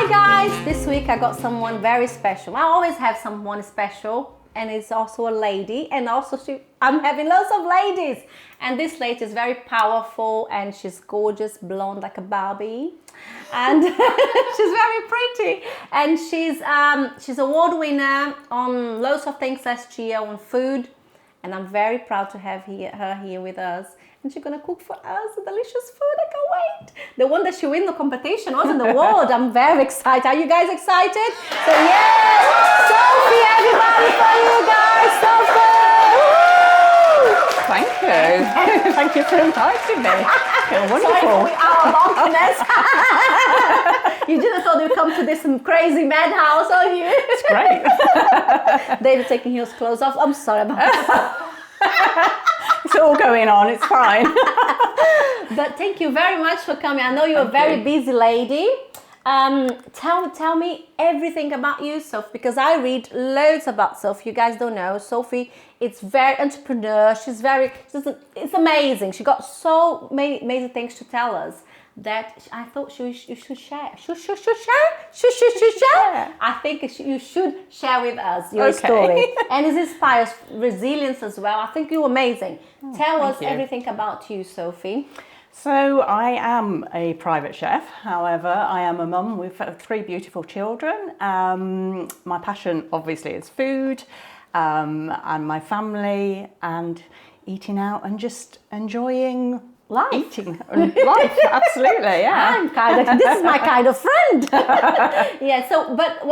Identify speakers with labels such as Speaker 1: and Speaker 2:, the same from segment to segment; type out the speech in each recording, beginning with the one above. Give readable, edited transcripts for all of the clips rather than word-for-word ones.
Speaker 1: Hi guys, this week I got someone very special. I always have someone special, and it's also a lady, and also I'm having lots of ladies, and this lady is very powerful and she's gorgeous, blonde like a Barbie, and she's very pretty, and she's award winner on loads of things last year on food, and I'm very proud to have her here with us. And she's gonna cook for us a delicious food. I can't wait. The one that she win the competition was in the world. I'm very excited. Are you guys excited? So yes, Sophie, everybody for you guys, Sophie. Woo!
Speaker 2: Thank you. Thank you for inviting me. You're wonderful.
Speaker 1: Sorry for our longiness. You didn't thought you'd come to this crazy madhouse, are you?
Speaker 2: It's great.
Speaker 1: David taking his clothes off. I'm sorry about that.
Speaker 2: It's all going on, it's fine.
Speaker 1: But thank you very much for coming. I know you're a very busy lady. Tell me everything about you, Sophie, because I read loads about Sophie. You guys don't know. Sophie, it's very entrepreneur. It's amazing. She got so many amazing things to tell us that I thought you should share. Share. I think you should share with us your story. And it inspires resilience as well. I think you're amazing. Tell us everything about you, Sophie.
Speaker 2: So I am a private chef. However, I am a mum with 3 beautiful children. My passion obviously is food, and my family, and eating out and just enjoying
Speaker 1: Life.
Speaker 2: Eating life, absolutely, yeah.
Speaker 1: This is my kind of friend. Yeah. So, but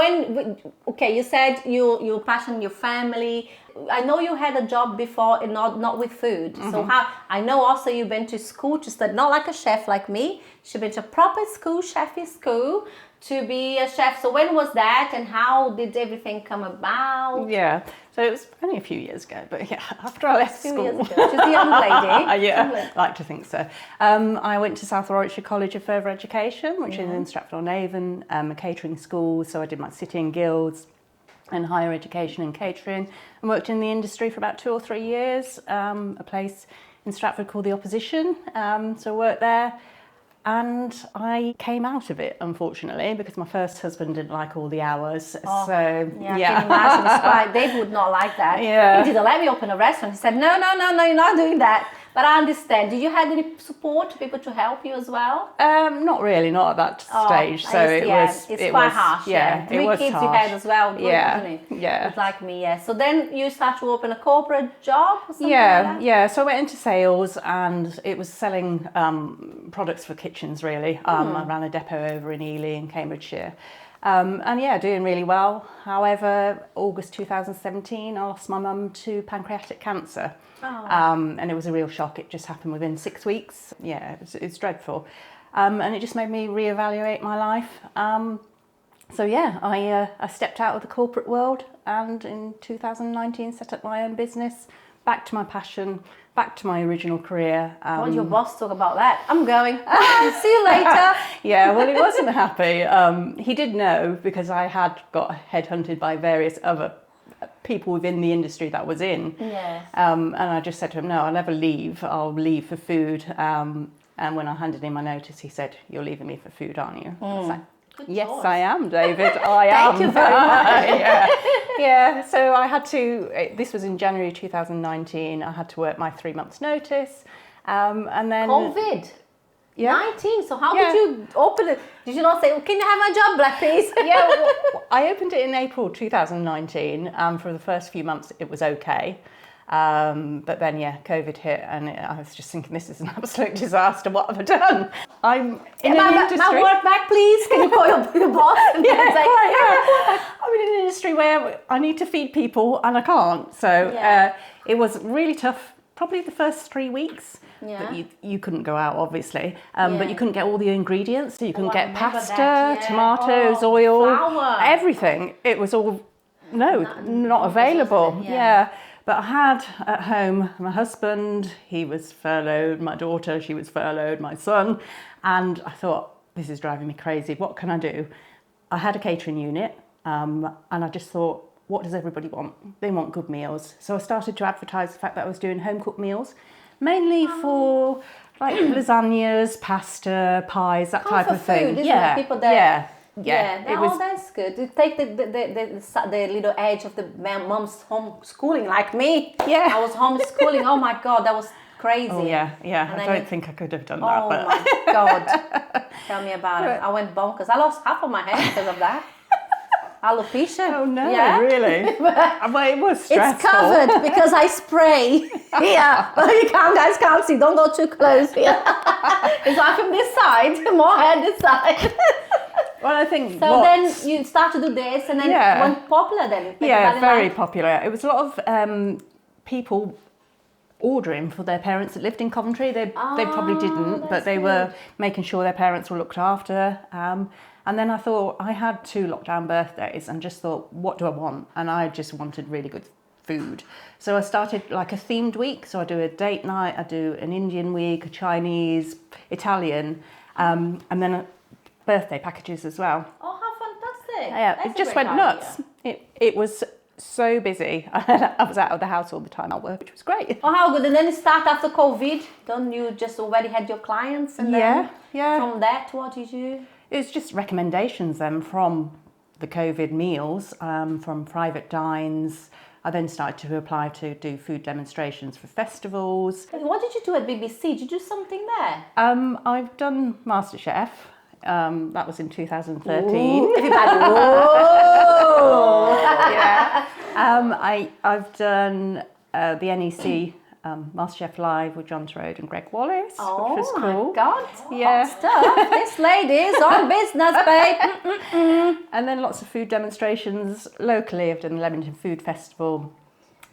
Speaker 1: you said your passion, your family. I know you had a job before, and not with food. Mm-hmm. So I know also you've been to school to study, not like a chef like me. She's been to a proper school, chefy school, to be a chef. So when was that, and how did everything come about?
Speaker 2: Yeah, so it was only a few years ago, but yeah, after I left school.
Speaker 1: Years ago. She's a young lady.
Speaker 2: Yeah, I like to think so. I went to South Warwickshire College of Further Education, which is in Stratford-on-Avon, a catering school. So I did my City and Guilds and higher education and catering, and worked in the industry for about 2 or 3 years, a place in Stratford called The Opposition. So I worked there. And I came out of it, unfortunately, because my first husband didn't like all the hours.
Speaker 1: I can imagine. Dave would not like that.
Speaker 2: Yeah.
Speaker 1: He didn't let me open a restaurant. He said, no, you're not doing that. But I understand. Did you have any support, people to help you as well?
Speaker 2: Not really, not at that stage. So
Speaker 1: it's quite harsh.
Speaker 2: Yeah,
Speaker 1: 3 kids
Speaker 2: harsh.
Speaker 1: you had as well.
Speaker 2: Yeah,
Speaker 1: Isn't it?
Speaker 2: yeah.
Speaker 1: It's like me, yeah. So then you start to open a corporate job or something
Speaker 2: like
Speaker 1: that?
Speaker 2: Yeah. So I went into sales, and it was selling products for kitchens, really. I ran a depot over in Ely in Cambridgeshire. Doing really well. However, August 2017, I lost my mum to pancreatic cancer. And it was a real shock. It just happened within 6 weeks. Yeah, it's dreadful. And it just made me reevaluate my life. I stepped out of the corporate world, and in 2019 set up my own business, back to my passion, back to my original career.
Speaker 1: Why did your boss talk about that? I'm going. See you later.
Speaker 2: Yeah, well, he wasn't happy. He did know, because I had got headhunted by various other people within the industry that was in.
Speaker 1: Yes.
Speaker 2: And I just said to him, no, I'll never leave. I'll leave for food. And when I handed in my notice, he said, you're leaving me for food, aren't you? I was like, yes, I am, David. I am.
Speaker 1: Thank you very much.
Speaker 2: Yeah. So I had to, this was in January 2019, I had to work my 3 months notice. And then...
Speaker 1: COVID. 19. So how did you open it? Did you not say, can you have my job back, please?
Speaker 2: Yeah, well, I opened it in April 2019. For the first few months, it was okay. But then, COVID hit, and I was just thinking, this is an absolute disaster. What have I done? I'm in an industry...
Speaker 1: My work back, please. Can you call your boss? And
Speaker 2: I'm in an industry where I need to feed people, and I can't. So it was really tough, probably the first 3 weeks. Yeah. But you couldn't go out, obviously. But you couldn't get all the ingredients. So you couldn't get pasta, tomatoes, oil,
Speaker 1: flour.
Speaker 2: Everything. It was all, not available. Yeah. But I had at home my husband, he was furloughed, my daughter, she was furloughed, my son. And I thought, this is driving me crazy. What can I do? I had a catering unit, and I just thought, what does everybody want? They want good meals. So I started to advertise the fact that I was doing home-cooked meals, mainly for like lasagnas, pasta, pies, that type of thing.
Speaker 1: Food, isn't it? People that
Speaker 2: it was.
Speaker 1: Oh, that's good. You take the little edge of the mom's homeschooling, like me.
Speaker 2: Yeah.
Speaker 1: I was homeschooling. Oh my God, that was crazy.
Speaker 2: Oh yeah.
Speaker 1: And
Speaker 2: I don't think I could have done that.
Speaker 1: Oh
Speaker 2: But
Speaker 1: my God. Tell me about it. I went bonkers. I lost half of my hair because of that. Alopecia.
Speaker 2: Oh no,
Speaker 1: yeah.
Speaker 2: really? Well, it was stressful.
Speaker 1: It's covered because I spray. Yeah, you guys can't see. Don't go too close here. It's like from this side, more hair this side.
Speaker 2: Well, I think.
Speaker 1: So then you start to do this, and then it went popular. Then.
Speaker 2: Yeah, very popular. It was a lot of people ordering for their parents that lived in Coventry. They probably didn't, but they were making sure their parents were looked after. And then I thought, I had 2 lockdown birthdays and just thought, what do I want? And I just wanted really good food. So I started like a themed week. So I do a date night, I do an Indian week, a Chinese, Italian, and then birthday packages as well.
Speaker 1: Oh, how fantastic.
Speaker 2: Yeah, it just went nuts. It was so busy. I was out of the house all the time at work, which was great.
Speaker 1: Oh, how good. And then you start after COVID. Don't you just already had your clients? And then from that, what did you...
Speaker 2: It's just recommendations then from the COVID meals, from private dines. I then started to apply to do food demonstrations for festivals.
Speaker 1: What did you do at BBC? Did you do something there?
Speaker 2: I've done MasterChef. That was in 2013.
Speaker 1: Ooh, everybody, whoa!
Speaker 2: Yeah. I've done the NEC MasterChef Live with Torode and Gregg, Wallace, which was cool.
Speaker 1: Oh my God, hot stuff. This lady's on business, babe.
Speaker 2: And then lots of food demonstrations locally. I've done the Leamington Food Festival,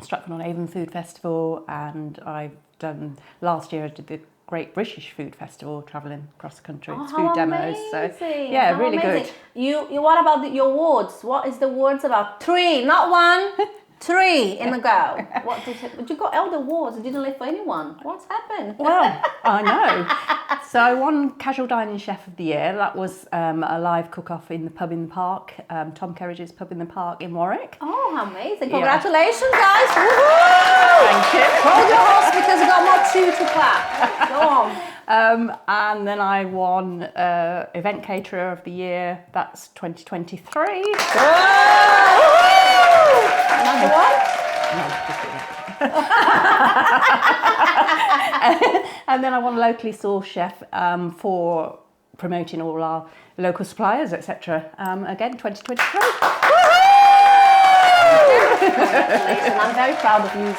Speaker 2: Stratford-on-Avon Food Festival, and I've done, last year I did the Great British Food Festival, travelling across the country. It's food demos. So yeah,
Speaker 1: how
Speaker 2: really
Speaker 1: amazing.
Speaker 2: good.
Speaker 1: You what about your awards? What is the awards about? 3, not 1. 3 in a go. What did you got all the awards? You didn't live for anyone. What's happened?
Speaker 2: Well, I know. So I won Casual Dining Chef of the Year. That was a live cook-off in the pub in the park, Tom Kerridge's pub in the park in Warwick.
Speaker 1: Oh, amazing. Congratulations, guys. Woohoo!
Speaker 2: Thank you.
Speaker 1: Hold your horse because we've got more 2 to clap. Go on.
Speaker 2: And then I won Event Caterer of the Year. That's 2023.
Speaker 1: Another one?
Speaker 2: No, just kidding. And then I won Locally Sourced Chef for promoting all our local suppliers, etc. Again, 2023.
Speaker 1: Congratulations. I'm very proud of you.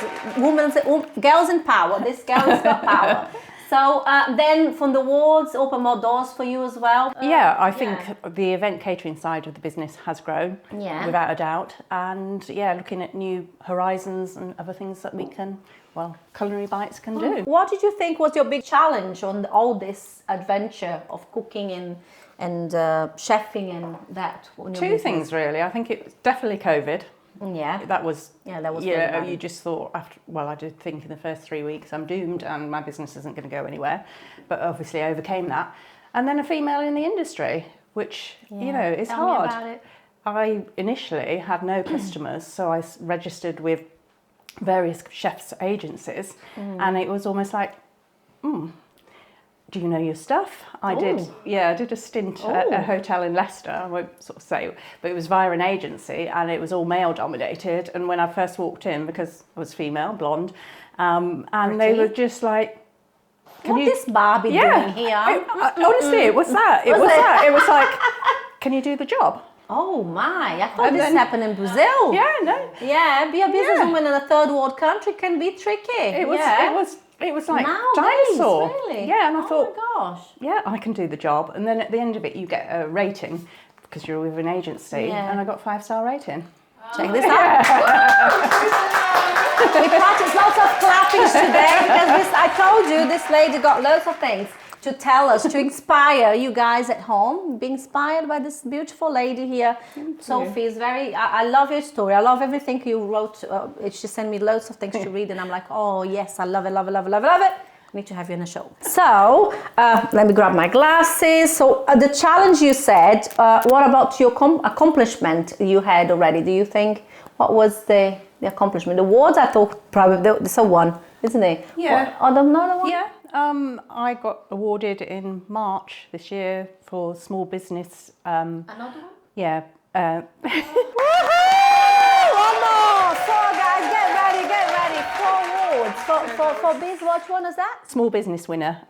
Speaker 1: Girls in power. This girl has got power. So then from the awards, open more doors for you as well?
Speaker 2: I think the event catering side of the business has grown, without a doubt. And looking at new horizons and other things that we can, Culinary Bites can do.
Speaker 1: What did you think was your big challenge on all this adventure of cooking and chefing and that?
Speaker 2: 2 things really. I think it was definitely COVID.
Speaker 1: Yeah.
Speaker 2: That was
Speaker 1: really
Speaker 2: you just thought I did think in the first 3 weeks I'm doomed and my business isn't going to go anywhere, but obviously I overcame that. And then a female in the industry, which is
Speaker 1: Tell
Speaker 2: hard.
Speaker 1: me about it.
Speaker 2: I initially had no customers, so I registered with various chefs agencies, and it was almost like, do you know your stuff? I did a stint at a hotel in Leicester, I won't sort of say, but it was via an agency and it was all male dominated. And when I first walked in, because I was female, blonde, and they were just like,
Speaker 1: what is Barbie doing here?
Speaker 2: Honestly, it was that. It was like, can you do the job?
Speaker 1: Oh my, I thought this happened in Brazil.
Speaker 2: Yeah, no.
Speaker 1: Yeah, be a businesswoman in a third world country can be tricky.
Speaker 2: It was like
Speaker 1: nowadays,
Speaker 2: dinosaur.
Speaker 1: Really?
Speaker 2: Yeah, and I thought,
Speaker 1: oh my gosh.
Speaker 2: Yeah, I can do the job. And then at the end of it, you get a rating because you're with an agency, and I got 5-star rating.
Speaker 1: Check this out. We practiced lots of clappings today because I told you this lady got loads of things to tell us, to inspire you guys at home. Be inspired by this beautiful lady here. Sophie is I love your story. I love everything you wrote. She sent me loads of things to read and I'm like, oh yes, I love it, love it, love it, love it, love it. I need to have you in a show. So, let me grab my glasses. So, the challenge you said, what about your accomplishment you had already? Do you think, what was the accomplishment? The awards, I thought probably, there's a one, isn't it?
Speaker 2: Yeah.
Speaker 1: Another one?
Speaker 2: Yeah. I got awarded in March this year for small business.
Speaker 1: Another one?
Speaker 2: Yeah.
Speaker 1: One more! So guys, get ready. 4 awards. For this, what one is that?
Speaker 2: Small business winner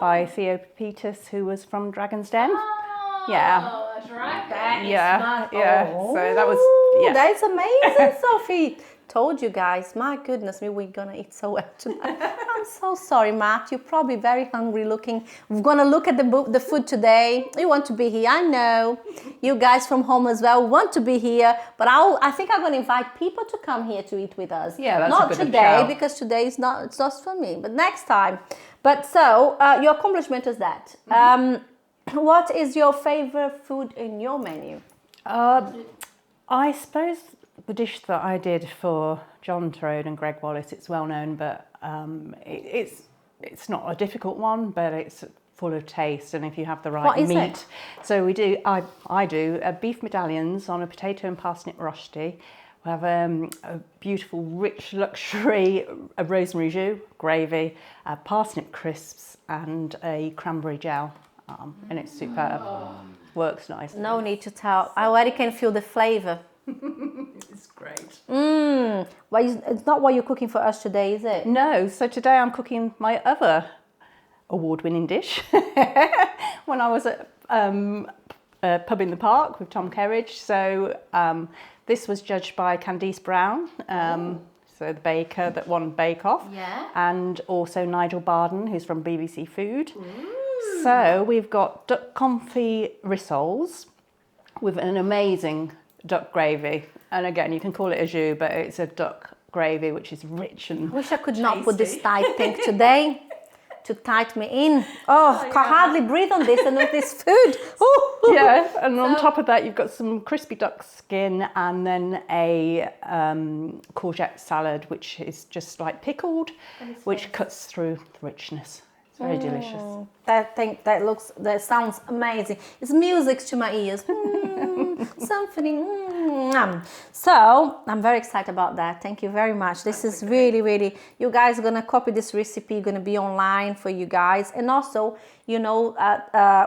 Speaker 2: by Theo Paphitis, who was from Dragons Den.
Speaker 1: Oh,
Speaker 2: Yeah.
Speaker 1: that's right. That is
Speaker 2: Yeah,
Speaker 1: smart.
Speaker 2: yeah.
Speaker 1: Oh,
Speaker 2: So that was, yeah.
Speaker 1: That's amazing, Sophie. Told you guys, my goodness me, we're gonna eat so well tonight. I'm so sorry, Matt. You're probably very hungry looking. We're gonna look at the food today. You want to be here, I know. You guys from home as well want to be here, but I think I'm gonna invite people to come here to eat with us.
Speaker 2: Yeah, that's
Speaker 1: not
Speaker 2: a good
Speaker 1: today
Speaker 2: shout.
Speaker 1: because today is not. It's just for me, but next time. But so your accomplishment is that. What is your favorite food in your menu?
Speaker 2: I suppose the dish that I did for John Torode and Gregg Wallace, it's well known, but it's not a difficult one, but it's full of taste, and if you have the right
Speaker 1: What is
Speaker 2: meat.
Speaker 1: it?
Speaker 2: So I do beef medallions on a potato and parsnip rosti. We have a beautiful, rich, luxury rosemary jus, gravy, parsnip crisps, and a cranberry gel, and it's superb. Works nice.
Speaker 1: No need to tell. I already can feel the flavour.
Speaker 2: It's great.
Speaker 1: But it's not what you're cooking for us today, is it?
Speaker 2: No, so today I'm cooking my other award-winning dish. When I was at a pub in the park with Tom Kerridge, so this was judged by Candice Brown, so the baker that won Bake Off,
Speaker 1: Yeah.
Speaker 2: and also Nigel Barden, who's from BBC Food. So we've got duck confit rissoles with an amazing duck gravy, and again you can call it a jus, but it's a duck gravy which is rich and
Speaker 1: Wish I could not put this tight thing today to tight me in. Oh, I can hardly breathe on this and with this food. Ooh.
Speaker 2: yeah, and on top of that you've got some crispy duck skin and then a courgette salad which is just like pickled, which cuts through the richness. It's very delicious.
Speaker 1: That sounds amazing. It's music to my ears. Something. So I'm very excited about that. Thank you very much. This is really, you guys are gonna copy this recipe, gonna be online for you guys. And also, you know,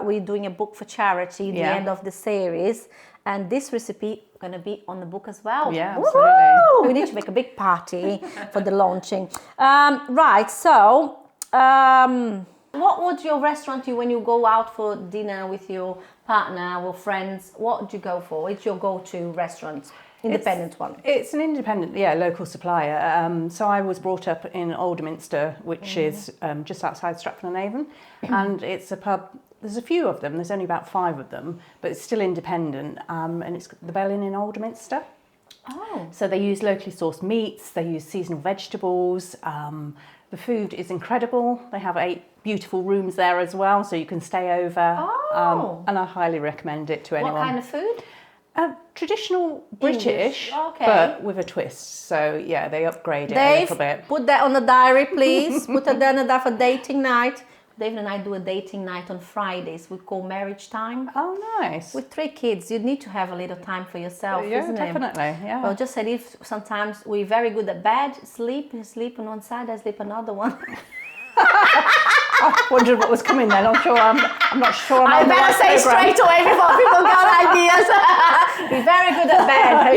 Speaker 1: we're doing a book for charity, the end of the series. And this recipe gonna be on the book as well.
Speaker 2: Yeah, absolutely.
Speaker 1: We need to make a big party for the launching. Right, so what would your restaurant do when you go out for dinner with your partner or friends? What do you go for? It's your go-to restaurant, independent one.
Speaker 2: It's an independent, local supplier. So I was brought up in Alderminster, which is just outside Stratford-on-Avon, and it's a pub. There's a few of them. There's only about 5 of them, but it's still independent, and it's the Bell Inn in Alderminster.
Speaker 1: Oh.
Speaker 2: So they use locally sourced meats. They use seasonal vegetables. The food is incredible. They have 8 beautiful rooms there as well, so you can stay over.
Speaker 1: Oh.
Speaker 2: And I highly recommend it to anyone.
Speaker 1: What kind of food?
Speaker 2: Traditional British,
Speaker 1: okay.
Speaker 2: but with a twist. So yeah, they upgrade it a
Speaker 1: Dave,
Speaker 2: little bit.
Speaker 1: put that on the diary, please. Put that on the diary for dating night. Dave and I do a dating night on Fridays. We call marriage time.
Speaker 2: Oh, nice.
Speaker 1: With 3 kids, you need to have a little time for yourself,
Speaker 2: Yeah,
Speaker 1: isn't it?
Speaker 2: definitely. Yeah.
Speaker 1: Well, just said if sometimes we're very good at bed, sleep. You sleep on one side, I sleep another one.
Speaker 2: I wondered what was coming then. I'm not sure.
Speaker 1: I better say straight away before people got ideas. We're very good at bed.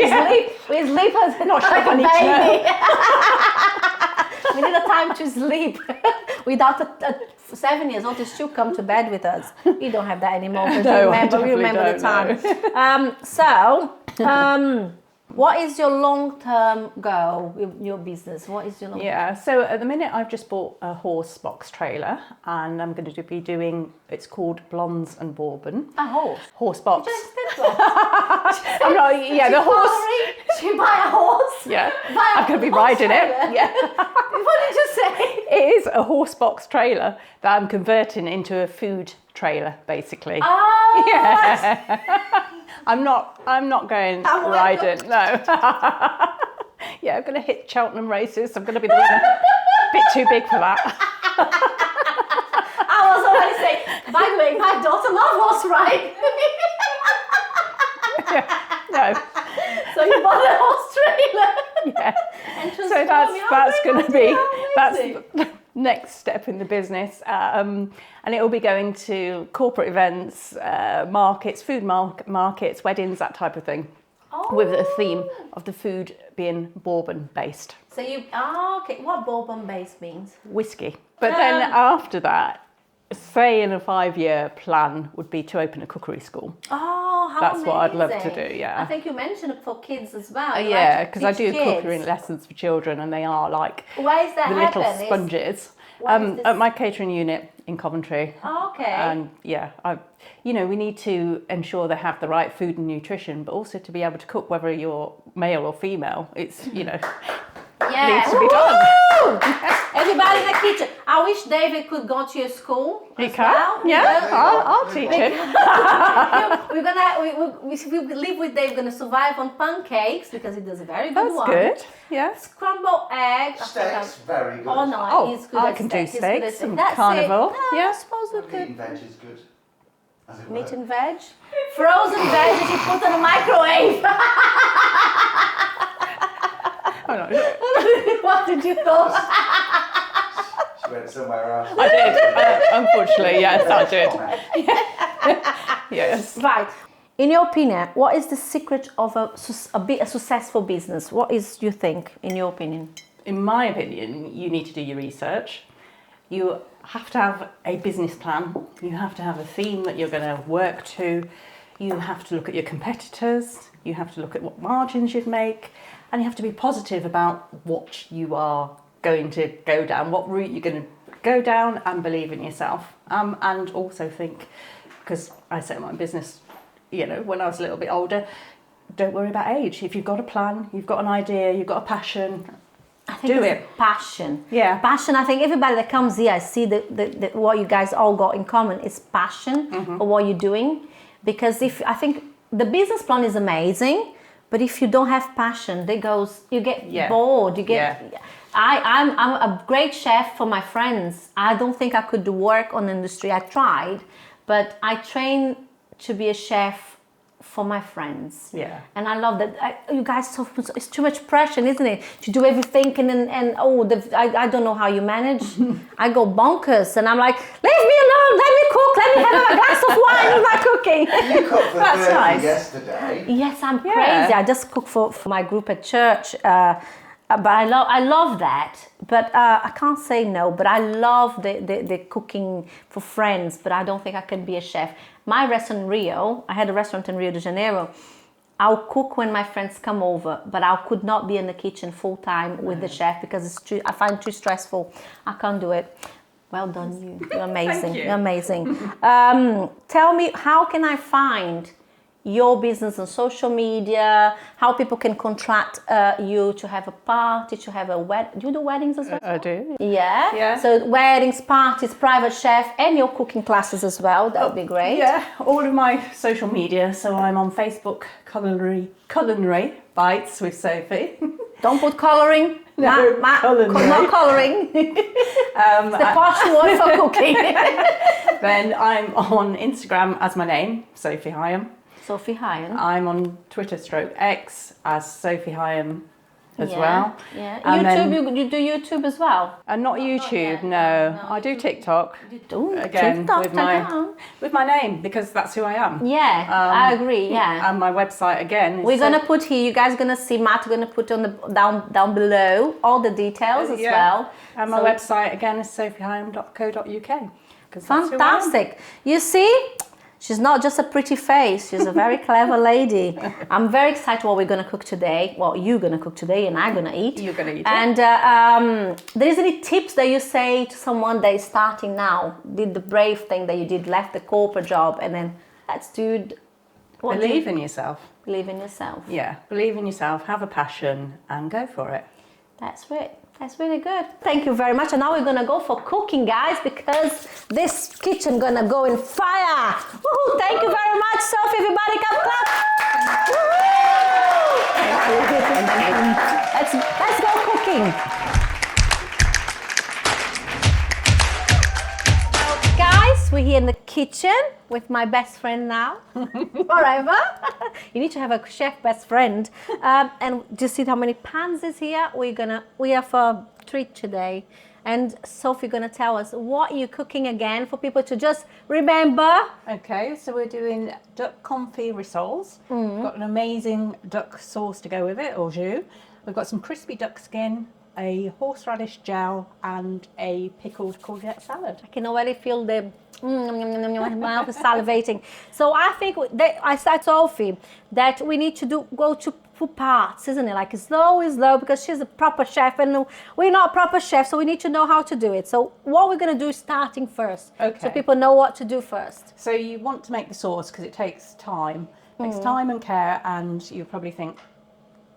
Speaker 1: We sleep as
Speaker 2: Not sure if I
Speaker 1: a
Speaker 2: need to
Speaker 1: baby. We need a time to sleep. Without a 7-year-old to still come to bed with us. We don't have that anymore.
Speaker 2: No,
Speaker 1: we remember the time. What is your long-term goal with your business? What is your long-term?
Speaker 2: Yeah, so at the minute I've just bought a horse box trailer, and I'm going to be doing, it's called Blondes and Bourbon.
Speaker 1: A horse?
Speaker 2: Horse box.
Speaker 1: Just did one.
Speaker 2: I'm not, the horse.
Speaker 1: She buy a horse?
Speaker 2: Yeah,
Speaker 1: Buy a
Speaker 2: I'm going to be
Speaker 1: horse
Speaker 2: riding
Speaker 1: trailer?
Speaker 2: it. Yeah.
Speaker 1: What did you say?
Speaker 2: It is a horse box trailer that I'm converting into a food trailer, basically.
Speaker 1: Oh,
Speaker 2: Yeah. I'm not going riding. No. Yeah, I'm going to hit Cheltenham races. I'm going to be the winner. Bit too big for that.
Speaker 1: I was already saying, by the way, my daughter loves horse riding.
Speaker 2: No.
Speaker 1: So you bought a horse trailer.
Speaker 2: Yeah.
Speaker 1: And
Speaker 2: So that's going to be next step in the business, and it will be going to corporate events, markets, food markets, weddings, that type of thing, with the theme of the food being bourbon based.
Speaker 1: So okay. What bourbon based means?
Speaker 2: Whiskey. But then after that, say in a 5-year plan would be to open a cookery school.
Speaker 1: Oh, how
Speaker 2: That's
Speaker 1: amazing.
Speaker 2: what I'd love to do, yeah.
Speaker 1: I think you mentioned it for kids as well.
Speaker 2: Yeah, because I do cookery lessons for children, and they are like
Speaker 1: Where is that
Speaker 2: the little sponges. At my catering unit in Coventry.
Speaker 1: Oh, okay.
Speaker 2: And yeah, we need to ensure they have the right food and nutrition, but also to be able to cook, whether you're male or female. It's, needs to be done.
Speaker 1: Everybody in the kitchen. I wish David could go to your school.
Speaker 2: He can? Well. Yeah, I'll teach him.
Speaker 1: If we live with Dave, we're going to survive on pancakes because he does a very good one.
Speaker 2: That's good, yeah.
Speaker 1: Scrambled eggs.
Speaker 3: Steaks, very good.
Speaker 1: Oh, no, he's good
Speaker 2: I
Speaker 1: at
Speaker 2: can
Speaker 1: steaks.
Speaker 2: do steaks and
Speaker 1: That's
Speaker 2: carnival.
Speaker 1: It. No,
Speaker 2: yeah.
Speaker 1: I suppose we
Speaker 3: Meat
Speaker 1: could.
Speaker 3: and veg is good. As it
Speaker 1: Meat
Speaker 3: were.
Speaker 1: and veg. Frozen veg that you put in the microwave. What did you thought?
Speaker 3: She went somewhere else.
Speaker 2: I did. Unfortunately, yes, I did. Yes.
Speaker 1: Right. In your opinion, what is the secret of a successful business? What is, you think, in your opinion?
Speaker 2: In my opinion, you need to do your research. You have to have a business plan. You have to have a theme that you're going to work to. You have to look at your competitors. You have to look at what margins you'd make. And you have to be positive about what you are going to go down, what route you're going to go down, and believe in yourself. And also think, because I set my business, when I was a little bit older, don't worry about age. If you've got a plan, you've got an idea, you've got a passion, do it.
Speaker 1: Passion.
Speaker 2: Yeah.
Speaker 1: Passion. I think everybody that comes here, I see that what you guys all got in common is passion for what you're doing. Because I think the business plan is amazing, but if you don't have passion, you get bored. I'm a great chef for my friends. I don't think I could work on the industry. I tried, but I trained to be a chef for my friends.
Speaker 2: Yeah.
Speaker 1: And I love that. You guys, it's too much pressure, isn't it? To do everything I don't know how you manage. I go bonkers and I'm like, leave me alone, let me cook, let me have a glass of wine with my cooking.
Speaker 3: You cooked for
Speaker 2: That's
Speaker 3: 30
Speaker 2: nice.
Speaker 3: yesterday.
Speaker 1: Yes, I'm crazy. I just cook for my group at church. But I love that. But I can't say no. But I love the cooking for friends. But I don't think I can be a chef. My restaurant in Rio, I had a restaurant in Rio de Janeiro. I'll cook when my friends come over, but I could not be in the kitchen full time with the chef because I find it too stressful. I can't do it. Well done, you. You're amazing.
Speaker 2: Thank you.
Speaker 1: You're amazing. Tell me, how can I find your business on social media, how people can contract you to have a party, to have a wedding. Do you do weddings as well?
Speaker 2: I do.
Speaker 1: Yeah?
Speaker 2: Yeah.
Speaker 1: So weddings, parties, private chef, and your cooking classes as well. That would be great.
Speaker 2: Yeah, all of my social media. So I'm on Facebook, Culinary Bites with Sophie.
Speaker 1: Don't put colouring.
Speaker 2: No, culinary.
Speaker 1: Not colouring. It's the posh word for cooking.
Speaker 2: Then I'm on Instagram as my name, Sophie Hyam.
Speaker 1: Sophie Hyam.
Speaker 2: I'm on Twitter /X as Sophie Hyam as well.
Speaker 1: Yeah.
Speaker 2: And
Speaker 1: YouTube, you do YouTube as well?
Speaker 2: And not YouTube, no. I do TikTok.
Speaker 1: You do?
Speaker 2: Again,
Speaker 1: TikTok,
Speaker 2: with my name, because that's who I am.
Speaker 1: Yeah, I agree, yeah.
Speaker 2: And my website, again.
Speaker 1: We're going to put here, you guys are going to see, Matt's going to put on down below all the details as well.
Speaker 2: And my website, again, is sophiehyam.co.uk.
Speaker 1: Fantastic. You see? She's not just a pretty face, she's a very clever lady. I'm very excited what we're going to cook today. Well, you're going to cook today and I'm going to eat.
Speaker 2: You're going to eat
Speaker 1: And there is any tips that you say to someone that is starting now, did the brave thing that you did, left the corporate job and then let's do...
Speaker 2: Believe in yourself.
Speaker 1: Believe in yourself.
Speaker 2: Yeah, believe in yourself, have a passion and go for it.
Speaker 1: That's it. That's really good. Thank you very much. And now we're gonna go for cooking, guys, because this kitchen gonna go in fire. Woohoo! Thank you very much, Sophie. Everybody, come clap. Woohoo! Let's go cooking. Guys, we're here in the kitchen with my best friend now, forever. You need to have a chef best friend. And just see how many pans is here. We are for a treat today. And Sophie gonna tell us what you're cooking again for people to just remember.
Speaker 2: Okay, so we're doing duck confit rissoles. We've got an amazing duck sauce to go with it, au jus. We've got some crispy duck skin, a horseradish gel, and a pickled courgette salad.
Speaker 1: I can already feel the my mouth is salivating. So I think that I said to Sophie that we need to go to parts, isn't it? Like slow, because she's a proper chef and we're not proper chefs, so we need to know how to do it. So what we're going to do is starting first,
Speaker 2: Okay.
Speaker 1: so people know what to do first.
Speaker 2: So you want to make the sauce because it takes time. It takes time and care, and you'll probably think,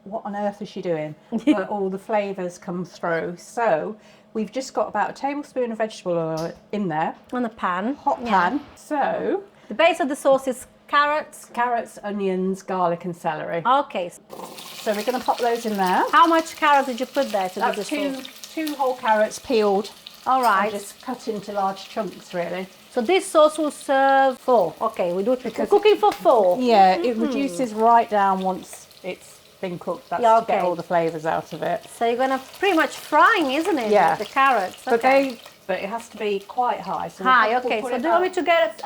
Speaker 2: what on earth is she doing? But all the flavours come through. So we've just got about a tablespoon of vegetable oil in there.
Speaker 1: On a pan.
Speaker 2: Hot pan. So
Speaker 1: The base of the sauce is carrots.
Speaker 2: carrots, onions, garlic and celery.
Speaker 1: Okay.
Speaker 2: So we're going to pop those in there.
Speaker 1: How much carrot did you put there to do the
Speaker 2: That's
Speaker 1: sauce?
Speaker 2: two whole carrots peeled.
Speaker 1: All right.
Speaker 2: And just cut into large chunks, really.
Speaker 1: So this sauce will serve 4. Okay, we're cooking for 4.
Speaker 2: Yeah, it reduces right down once it's been cooked. That's
Speaker 1: Yeah,
Speaker 2: to get
Speaker 1: okay.
Speaker 2: all the flavours out of it.
Speaker 1: So you're gonna pretty much frying, isn't it?
Speaker 2: Yeah.
Speaker 1: The carrots.
Speaker 2: But
Speaker 1: Okay.
Speaker 2: but it has to be quite high. So
Speaker 1: Hi.
Speaker 2: we'll
Speaker 1: Okay.
Speaker 2: put
Speaker 1: So
Speaker 2: it
Speaker 1: do you want me
Speaker 2: up.
Speaker 1: to get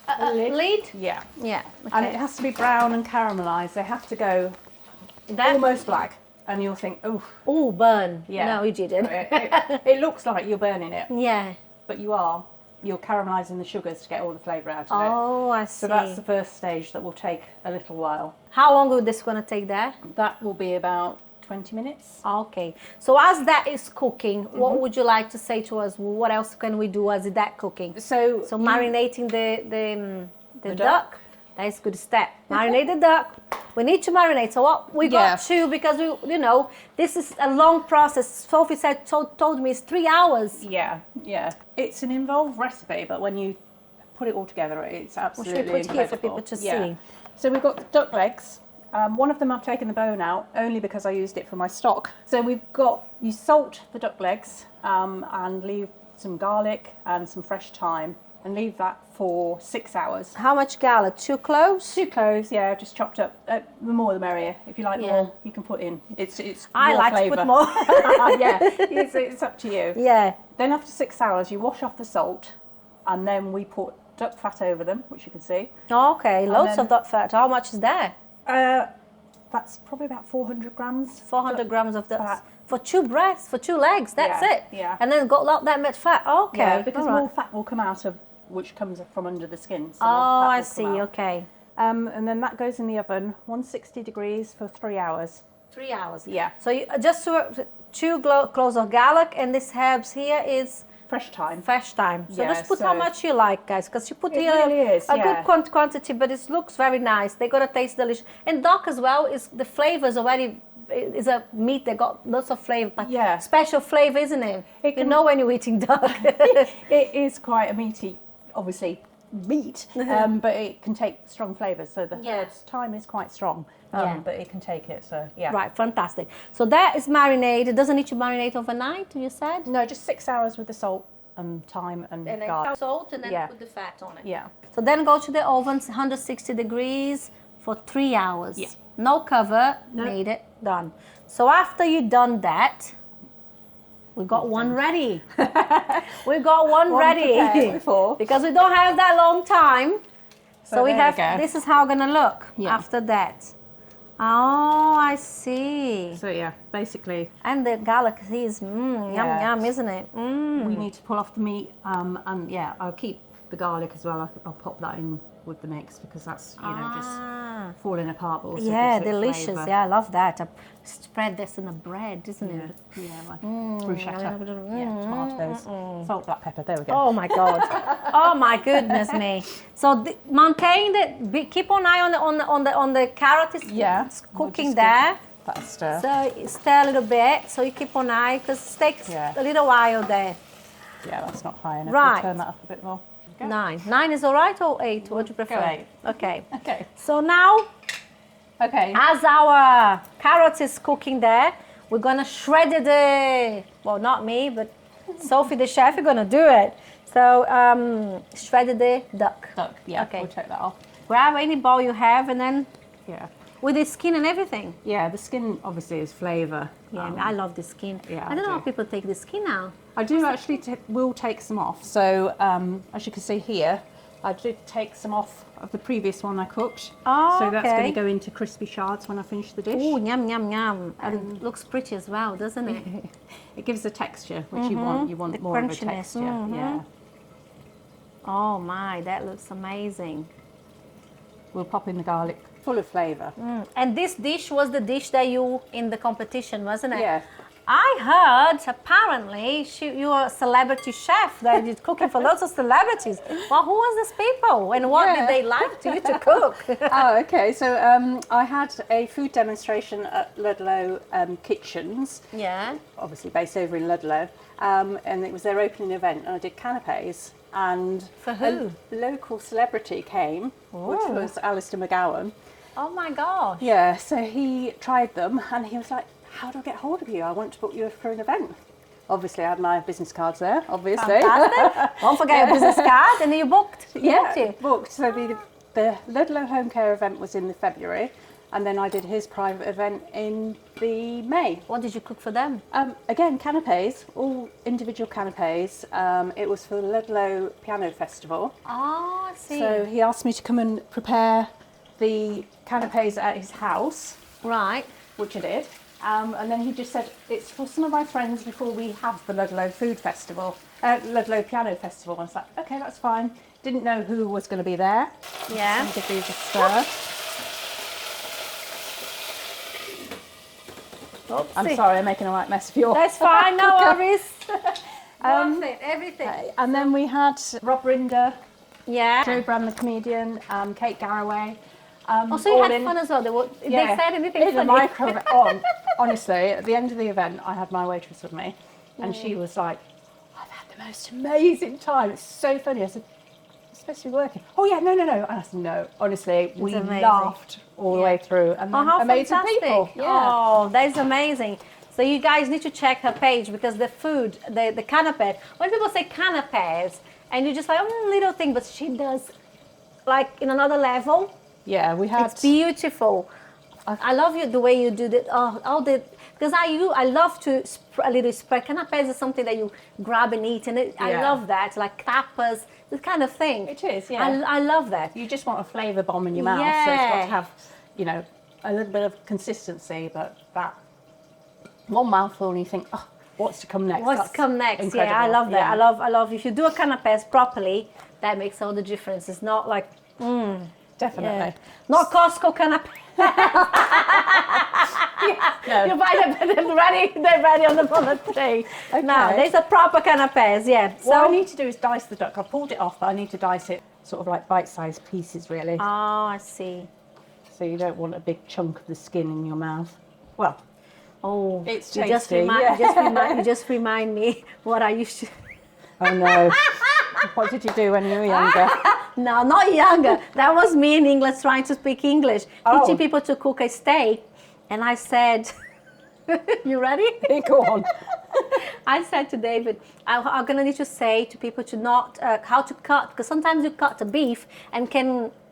Speaker 1: a
Speaker 2: lid?
Speaker 1: lid?
Speaker 2: Yeah.
Speaker 1: Yeah.
Speaker 2: And it
Speaker 1: Okay.
Speaker 2: has to be brown and caramelised. They have to go
Speaker 1: That.
Speaker 2: almost black. And you'll think, oh,
Speaker 1: Oh, burn.
Speaker 2: yeah.
Speaker 1: No, you didn't.
Speaker 2: It looks like you're burning it,
Speaker 1: Yeah.
Speaker 2: but you are. You're caramelising the sugars to get all the flavour out of it.
Speaker 1: Oh, I see.
Speaker 2: So that's the first stage that will take a little while.
Speaker 1: How long will this gonna take there?
Speaker 2: That will be about 20 minutes.
Speaker 1: Okay. So as that is cooking, what would you like to say to us? What else can we do as that cooking?
Speaker 2: So
Speaker 1: Marinating the
Speaker 2: duck.
Speaker 1: duck. That's a good step. Marinate the duck. We need to marinate. So what we got to, because this is a long process. Sophie told me it's 3 hours.
Speaker 2: Yeah. It's an involved recipe, but when you put it all together, it's absolutely
Speaker 1: Should we put here for
Speaker 2: incredible.
Speaker 1: people to see?
Speaker 2: So we've got duck legs. One of them I've taken the bone out only because I used it for my stock. So you salt the duck legs and leave some garlic and some fresh thyme and leave that for 6 hours.
Speaker 1: How much garlic? 2 cloves?
Speaker 2: 2 cloves, yeah, just chopped up. The more the merrier. If you like
Speaker 1: Yeah.
Speaker 2: more, you can put in. It's
Speaker 1: I
Speaker 2: your
Speaker 1: like
Speaker 2: flavour.
Speaker 1: to put more.
Speaker 2: Yeah, it's up to you.
Speaker 1: Yeah.
Speaker 2: Then after 6 hours, you wash off the salt, and then we put duck fat over them, which you can see.
Speaker 1: Okay, loads
Speaker 2: then-
Speaker 1: of duck fat. How much is there?
Speaker 2: That's probably about 400 grams.
Speaker 1: 400 grams of duck
Speaker 2: fat.
Speaker 1: for 2 breasts, for 2 legs. That's
Speaker 2: Yeah,
Speaker 1: it.
Speaker 2: yeah.
Speaker 1: And then got that much fat. Okay.
Speaker 2: Yeah, because
Speaker 1: all right.
Speaker 2: more fat will come out of, which comes from under the skin. So
Speaker 1: Oh,
Speaker 2: more fat
Speaker 1: I
Speaker 2: will
Speaker 1: see.
Speaker 2: come out.
Speaker 1: Okay.
Speaker 2: And then that goes in the oven, 160 degrees for 3 hours.
Speaker 1: 3 hours.
Speaker 2: Yeah.
Speaker 1: So you, just 2 cloves of garlic, and this herbs here is
Speaker 2: Fresh thyme.
Speaker 1: fresh thyme. So
Speaker 2: Yeah,
Speaker 1: just put how
Speaker 2: so-
Speaker 1: much you like, guys, because you put
Speaker 2: It
Speaker 1: here
Speaker 2: really is,
Speaker 1: a
Speaker 2: yeah.
Speaker 1: good quantity, but it looks very nice. They're gonna taste delicious. And duck as well is the flavors already. Is a meat that got lots of flavor, but
Speaker 2: Yeah.
Speaker 1: special flavor, isn't it? You
Speaker 2: can-
Speaker 1: know when you're eating duck.
Speaker 2: It is quite a meaty, obviously, meat, but it can take strong flavours. So the
Speaker 1: Yeah.
Speaker 2: thyme is quite strong,
Speaker 1: Yeah.
Speaker 2: but it can take it. So yeah.
Speaker 1: Right, fantastic. So that is marinated. It doesn't need to marinate overnight, you said?
Speaker 2: No, just 6 hours with the salt and thyme and
Speaker 1: And then
Speaker 2: garlic.
Speaker 1: salt and then
Speaker 2: Yeah.
Speaker 1: put the fat on it.
Speaker 2: Yeah.
Speaker 1: So then go to the oven, 160 degrees for 3 hours.
Speaker 2: Yeah.
Speaker 1: No cover, made it, done. So after you've done that, we got one ready. We got one ready.
Speaker 2: prepared before.
Speaker 1: Because we don't have that long time. So we
Speaker 2: there we
Speaker 1: have,
Speaker 2: go.
Speaker 1: this is how we're gonna look
Speaker 2: Yeah.
Speaker 1: after that. Oh, I see.
Speaker 2: So yeah, basically
Speaker 1: And the garlic is yum
Speaker 2: Yeah.
Speaker 1: yum, isn't it? Mm.
Speaker 2: we need to pull off the meat, and yeah, I'll keep the garlic as well. I'll pop that in with the mix because that's just
Speaker 1: Ah.
Speaker 2: falling apart. But also
Speaker 1: Yeah,
Speaker 2: gives it
Speaker 1: delicious.
Speaker 2: flavour.
Speaker 1: Yeah, I love that. Spread this in the bread, isn't
Speaker 2: Yeah,
Speaker 1: it?
Speaker 2: yeah, like bruschetta. Yeah, tomatoes, salt, black pepper. There we go.
Speaker 1: Oh my God! Oh my goodness me! So maintain the keep an eye on the carrot is
Speaker 2: Yeah,
Speaker 1: it's
Speaker 2: we'll
Speaker 1: cooking
Speaker 2: just give
Speaker 1: there.
Speaker 2: that a stir.
Speaker 1: So you stir a little bit. So you keep an eye because it takes
Speaker 2: Yeah.
Speaker 1: a little while there.
Speaker 2: Yeah, that's not high enough.
Speaker 1: Right.
Speaker 2: We'll turn that up a bit more. Go.
Speaker 1: 9 is all right or 8? What do you prefer?
Speaker 2: 8.
Speaker 1: Okay.
Speaker 2: Okay.
Speaker 1: So now,
Speaker 2: Okay.
Speaker 1: as our carrot is cooking there, we're gonna shred the. Well, not me, but Sophie, the chef, is gonna do it. So shred the duck.
Speaker 2: Duck. Yeah.
Speaker 1: Okay.
Speaker 2: We'll take that off.
Speaker 1: Grab any bowl you have, and then
Speaker 2: Yeah.
Speaker 1: With the skin and everything.
Speaker 2: Yeah, the skin obviously is flavour.
Speaker 1: Yeah, I love the skin.
Speaker 2: yeah,
Speaker 1: I don't
Speaker 2: I
Speaker 1: know how
Speaker 2: do.
Speaker 1: people take the skin out.
Speaker 2: I do actually will take some off. So as you can see here, I did take some off of the previous one I cooked.
Speaker 1: Oh,
Speaker 2: so that's
Speaker 1: okay.
Speaker 2: going to go into crispy shards when I finish the dish.
Speaker 1: Oh, yum, yum, yum. And it looks pretty as well, doesn't it?
Speaker 2: It gives the texture which you want. You want
Speaker 1: The
Speaker 2: more of a
Speaker 1: crunchiness,
Speaker 2: texture. Yeah.
Speaker 1: Oh my, that looks amazing.
Speaker 2: We'll pop in the garlic, full of flavour.
Speaker 1: And this dish was the dish that you in the competition, wasn't it?
Speaker 2: Yeah.
Speaker 1: I heard apparently you are a celebrity chef that is cooking for lots of celebrities. Well, who was these people and what did they like to you to cook?
Speaker 2: Oh, okay. So I had a food demonstration at Ludlow Kitchens,
Speaker 1: Yeah.
Speaker 2: obviously based over in Ludlow, and it was their opening event, and I did canapes. And
Speaker 1: For who?
Speaker 2: a local celebrity came, which was Alistair McGowan.
Speaker 1: Oh my gosh.
Speaker 2: Yeah, so he tried them, and he was like, "How do I get hold of you? I want to book you for an event." Obviously, I had my business cards there, obviously.
Speaker 1: Fantastic. Don't forget your business card, and you booked.
Speaker 2: Yeah, booked. So the Ludlow Home Care event was in the February, and then I did his private event in the May.
Speaker 1: What did you cook for them?
Speaker 2: Again, canapes, all individual canapes. It was for the Ludlow Piano Festival.
Speaker 1: Oh, I see.
Speaker 2: So he asked me to come and prepare the canapes at his house,
Speaker 1: Right.
Speaker 2: which I did. And then he just said, it's for some of my friends before we have the Ludlow Food Festival, Ludlow Piano Festival. I was like, okay, that's fine. Didn't know who was going to be there.
Speaker 1: Yeah.
Speaker 2: So give these a stir. I'm
Speaker 1: Oopsie.
Speaker 2: sorry, I'm making a right mess of your...
Speaker 1: That's fine, no
Speaker 2: cooker.
Speaker 1: worries. Worth it, everything.
Speaker 2: Okay, and then we had Rob Rinder,
Speaker 1: Yeah.
Speaker 2: Joe Brand the comedian, Kate Garraway.
Speaker 1: Oh, so you
Speaker 2: all
Speaker 1: had
Speaker 2: in-
Speaker 1: fun as well. They said anything
Speaker 2: in the
Speaker 1: funny?
Speaker 2: microphone. Honestly, at the end of the event, I had my waitress with me, and she was like, "I've had the most amazing time. It's so funny." I said, "It's supposed to be working." "Oh yeah, no." And I said, "No, honestly, we
Speaker 1: amazing.
Speaker 2: laughed all the way through, and
Speaker 1: Oh,
Speaker 2: then
Speaker 1: how
Speaker 2: amazing
Speaker 1: fantastic.
Speaker 2: people." Yeah.
Speaker 1: Oh, that is amazing. So you guys need to check her page because the food, the canapes, when people say canapes, and you're just like, little thing, but she does like in another level.
Speaker 2: Yeah, we had.
Speaker 1: It's beautiful. I love the way you do that. Because I love to a little spread. Canapes is something that you grab and eat, and I
Speaker 2: Yeah.
Speaker 1: love that, like tapas, this kind of thing.
Speaker 2: It is, yeah.
Speaker 1: I love that.
Speaker 2: You just want a flavour bomb in your mouth, so it's got
Speaker 1: Yeah.
Speaker 2: to have, a little bit of consistency, but that one mouthful and you think, oh, what's to come next?
Speaker 1: What's
Speaker 2: That's
Speaker 1: to come next?
Speaker 2: incredible.
Speaker 1: Yeah, I love that.
Speaker 2: Yeah.
Speaker 1: I love if you do a canapes properly, that makes all the difference. It's not like
Speaker 2: Definitely.
Speaker 1: not Costco canapes.
Speaker 2: No.
Speaker 1: You buy them, they're ready on the tray. No,
Speaker 2: Okay.
Speaker 1: there's a proper canapes, yeah. So,
Speaker 2: What I need to do is dice the duck. I pulled it off, but I need to dice it sort of like bite-sized pieces, really.
Speaker 1: oh, I see.
Speaker 2: So you don't want a big chunk of the skin in your mouth. Well,
Speaker 1: Oh,
Speaker 2: It's
Speaker 1: you just
Speaker 2: tasty,
Speaker 1: remind,
Speaker 2: yeah.
Speaker 1: you just remind me what I used to.
Speaker 2: oh no. What did you do when you were younger?
Speaker 1: No, not younger. That was me in English trying to speak English, teaching people to cook a steak. And I said, you ready?
Speaker 2: Go on.
Speaker 1: I said to David, I'm going to need to say to people to not, how to cut, because sometimes you cut the beef and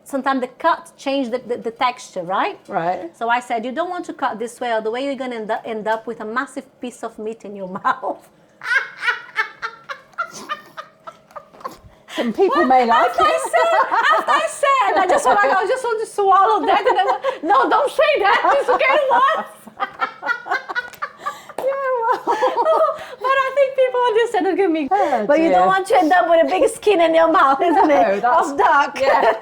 Speaker 1: sometimes the cut change the texture, right?
Speaker 2: Right.
Speaker 1: So I said, you don't want to cut this way, or the way you're going to end up with a massive piece of meat in your mouth.
Speaker 2: Some people may like it.
Speaker 1: After I said, I just want to swallow that. And I went, no, don't say that. It's getting worse. But I think people understand. Look at me.
Speaker 2: Oh,
Speaker 1: but you
Speaker 2: dear.
Speaker 1: don't want to end up with a big skin in your mouth, isn't it?
Speaker 2: that's-
Speaker 1: Of duck.
Speaker 2: Yeah.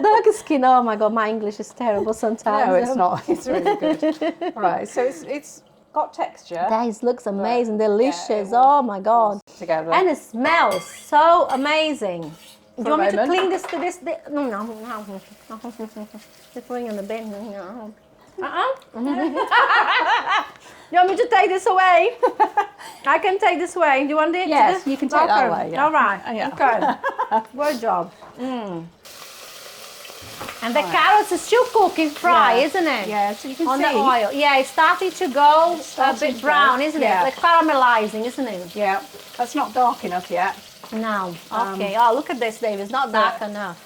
Speaker 1: Duck skin. Oh my God, my English is terrible sometimes.
Speaker 2: No, it's not. It's really good. Right, so it's got texture
Speaker 1: That looks amazing, delicious.
Speaker 2: will
Speaker 1: Oh my God.
Speaker 2: together.
Speaker 1: And it smells so amazing. Do you
Speaker 2: a
Speaker 1: want me to
Speaker 2: moment.
Speaker 1: clean this to this? No. Just putting in the bin. No. You want me to take this away? I can take this away. Do you want it?
Speaker 2: Yes, you can take that away, yeah.
Speaker 1: All right.
Speaker 2: Yeah.
Speaker 1: Okay. Good job. And the carrots are still cooking, fry,
Speaker 2: Yeah.
Speaker 1: isn't it?
Speaker 2: Yeah, so you can
Speaker 1: On
Speaker 2: see.
Speaker 1: the oil. Yeah, it's starting to go a
Speaker 2: starting
Speaker 1: bit
Speaker 2: to
Speaker 1: brown,
Speaker 2: go.
Speaker 1: isn't
Speaker 2: Yeah.
Speaker 1: it? Like caramelizing, isn't it?
Speaker 2: Yeah, that's not dark enough yet.
Speaker 1: No. Okay. Oh, look at this, Dave. It's not dark enough.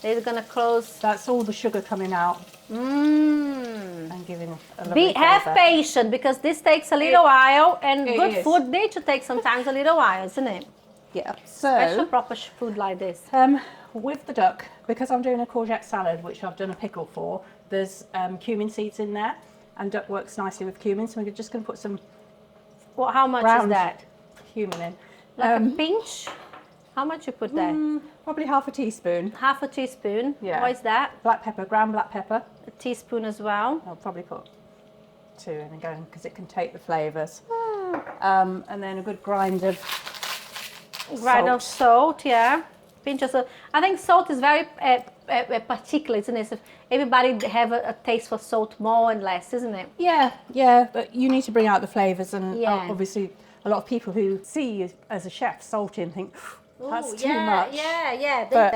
Speaker 1: They're gonna close.
Speaker 2: That's all the sugar coming out. And giving a lovely
Speaker 1: Have
Speaker 2: flavour.
Speaker 1: patience because this takes a little while, and
Speaker 2: it
Speaker 1: good
Speaker 2: is.
Speaker 1: food needs to take sometimes a little while, isn't it?
Speaker 2: Yeah.
Speaker 1: Special
Speaker 2: So,
Speaker 1: proper food like this.
Speaker 2: with the duck, because I'm doing a courgette salad, which I've done a pickle for, there's cumin seeds in there, and duck works nicely with cumin, so we're just going to put some
Speaker 1: How much is
Speaker 2: ground
Speaker 1: that?
Speaker 2: cumin in.
Speaker 1: Like a pinch? How much you put there?
Speaker 2: Probably half a teaspoon.
Speaker 1: Half a teaspoon.
Speaker 2: Yeah.
Speaker 1: What is that?
Speaker 2: Black pepper, ground black pepper.
Speaker 1: A teaspoon as well.
Speaker 2: I'll probably put 2 in again because it can take the flavours. And then a good grind of
Speaker 1: Of salt, yeah. Pinch of salt. I think salt is very particular, isn't it? So everybody have a taste for salt more and less, isn't it?
Speaker 2: Yeah, but you need to bring out the flavours, and
Speaker 1: Yeah.
Speaker 2: obviously a lot of people who see you as a chef salty and think that's
Speaker 1: Ooh,
Speaker 2: too much.
Speaker 1: But,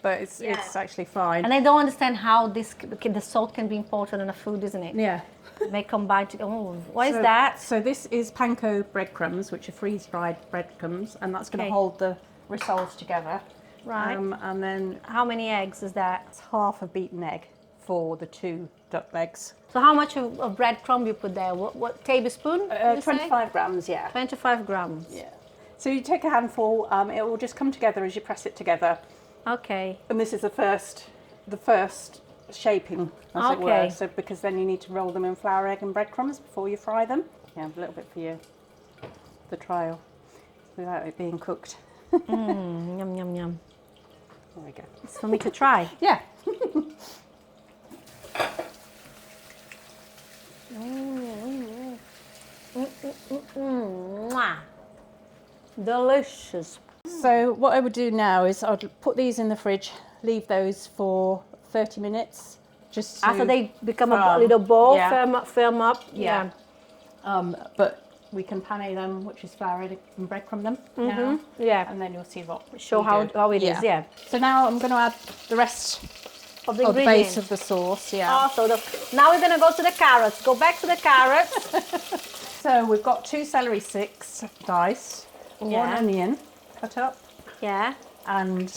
Speaker 2: But it's actually fine.
Speaker 1: And they don't understand how the salt can be important in a food, isn't it?
Speaker 2: Yeah.
Speaker 1: They combine together. Oh, what is that?
Speaker 2: So this is panko breadcrumbs, which are freeze-dried breadcrumbs, and that's going to
Speaker 1: Okay.
Speaker 2: hold the rissoles together.
Speaker 1: Right.
Speaker 2: And then
Speaker 1: How many eggs is that?
Speaker 2: it's half a beaten egg for the 2 duck legs.
Speaker 1: So how much of breadcrumb you put there? What tablespoon? you say?
Speaker 2: 25 grams, yeah.
Speaker 1: 25 grams.
Speaker 2: Yeah. So you take a handful, it will just come together as you press it together.
Speaker 1: Okay.
Speaker 2: And this is the first shaping, as it were.
Speaker 1: Okay.
Speaker 2: So because then you need to roll them in flour, egg and breadcrumbs before you fry them. Yeah, a little bit for you, the trial, without it being cooked.
Speaker 1: Yum, yum, yum.
Speaker 2: There we go.
Speaker 1: It's for me to try.
Speaker 2: Yeah.
Speaker 1: Mwah. Delicious.
Speaker 2: So what I would do now is I'd put these in the fridge, leave those for 30 minutes. Just to
Speaker 1: After they become a
Speaker 2: firm.
Speaker 1: little ball,
Speaker 2: Yeah.
Speaker 1: firm up.
Speaker 2: Yeah. But we can pane them, which is flour and breadcrumb them now,
Speaker 1: Yeah.
Speaker 2: and then you'll see what
Speaker 1: Show
Speaker 2: we
Speaker 1: how
Speaker 2: do.
Speaker 1: it is. Yeah.
Speaker 2: So now I'm going to add the rest
Speaker 1: Of the
Speaker 2: of the
Speaker 1: ingredients.
Speaker 2: base of the sauce. Yeah.
Speaker 1: Oh, so now we're gonna go to the carrots. Go back to the carrots.
Speaker 2: So we've got 2 celery sticks diced, 1
Speaker 1: Yeah.
Speaker 2: onion cut up,
Speaker 1: Yeah.
Speaker 2: and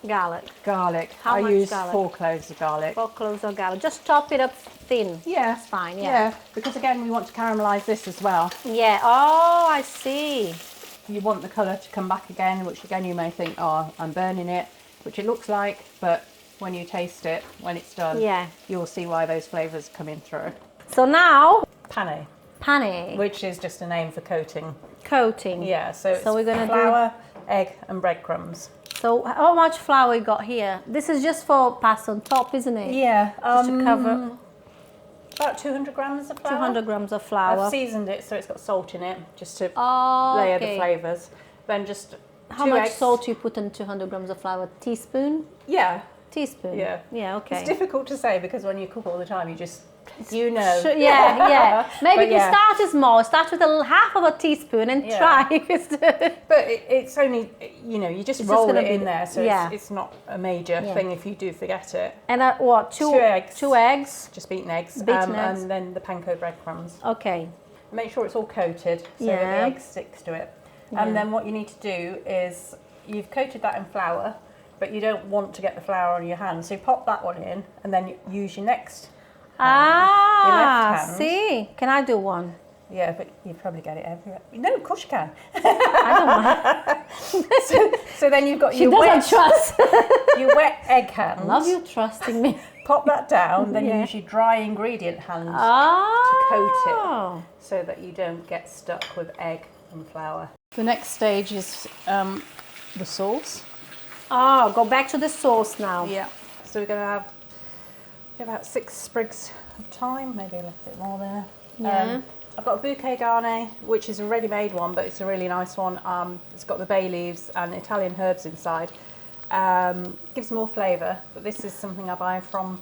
Speaker 1: Garlic.
Speaker 2: garlic.
Speaker 1: How
Speaker 2: I
Speaker 1: much
Speaker 2: use
Speaker 1: garlic?
Speaker 2: 4 cloves of garlic.
Speaker 1: 4 cloves of garlic. Just chop it up thin.
Speaker 2: Yeah,
Speaker 1: That's fine. Yeah.
Speaker 2: yeah. Because again, we want to caramelise this as well.
Speaker 1: Yeah. Oh, I see.
Speaker 2: You want the colour to come back again, which again you may think, oh, I'm burning it, which it looks like, but when you taste it, when it's done,
Speaker 1: Yeah.
Speaker 2: you'll see why those flavours come in through.
Speaker 1: So now,
Speaker 2: Pane,
Speaker 1: pane
Speaker 2: which is just a name for coating.
Speaker 1: coating.
Speaker 2: Yeah, so it's
Speaker 1: we're gonna do-
Speaker 2: flour, egg and breadcrumbs.
Speaker 1: So how much flour we got here? This is just for pass on top, isn't it?
Speaker 2: Yeah,
Speaker 1: Just to cover
Speaker 2: about 200 grams of flour.
Speaker 1: 200 grams of flour.
Speaker 2: I've seasoned it so it's got salt in it, just to
Speaker 1: Oh,
Speaker 2: layer
Speaker 1: okay.
Speaker 2: the flavours. Then just
Speaker 1: How
Speaker 2: 2
Speaker 1: much
Speaker 2: eggs.
Speaker 1: salt you put in 200 grams of flour? Teaspoon?
Speaker 2: Yeah,
Speaker 1: Teaspoon.
Speaker 2: Yeah.
Speaker 1: Yeah. Okay.
Speaker 2: it's difficult to say because when you cook all the time, you know.
Speaker 1: Sure, yeah. Maybe
Speaker 2: But
Speaker 1: you
Speaker 2: yeah.
Speaker 1: start small. Start with half of a teaspoon and
Speaker 2: Yeah.
Speaker 1: try.
Speaker 2: But it's only, you just
Speaker 1: It's
Speaker 2: roll
Speaker 1: just gonna
Speaker 2: it in
Speaker 1: be-
Speaker 2: there, so
Speaker 1: yeah.
Speaker 2: it's not a major
Speaker 1: Yeah.
Speaker 2: thing if you do forget it.
Speaker 1: And what?
Speaker 2: 2 eggs.
Speaker 1: 2 eggs.
Speaker 2: Just beaten eggs.
Speaker 1: Beaten eggs.
Speaker 2: And then the panko breadcrumbs.
Speaker 1: Okay.
Speaker 2: Make sure it's all coated so
Speaker 1: Yeah.
Speaker 2: the egg sticks to it.
Speaker 1: Yeah.
Speaker 2: And then what you need to do is you've coated that in flour, but you don't want to get the flour on your hand. So you pop that one in and then you use your next. Your left hand.
Speaker 1: See? Can I do one?
Speaker 2: Yeah, but you probably get it everywhere. No, of course you can.
Speaker 1: I don't mind.
Speaker 2: So then you've got
Speaker 1: She
Speaker 2: your
Speaker 1: doesn't
Speaker 2: wet,
Speaker 1: trust.
Speaker 2: your wet egg hands.
Speaker 1: Love you trusting me.
Speaker 2: Pop that down, then you
Speaker 1: Yeah.
Speaker 2: use your dry ingredient hands
Speaker 1: Oh.
Speaker 2: coat it so that you don't get stuck with egg and flour. The next stage is the sauce.
Speaker 1: Oh, go back to the sauce now.
Speaker 2: Yeah. So we're going to have about 6 sprigs of thyme, maybe a little bit more there.
Speaker 1: Yeah.
Speaker 2: I've got a bouquet garni, which is a ready-made one, but it's a really nice one. It's got the bay leaves and Italian herbs inside. Gives more flavour, but this is something I buy from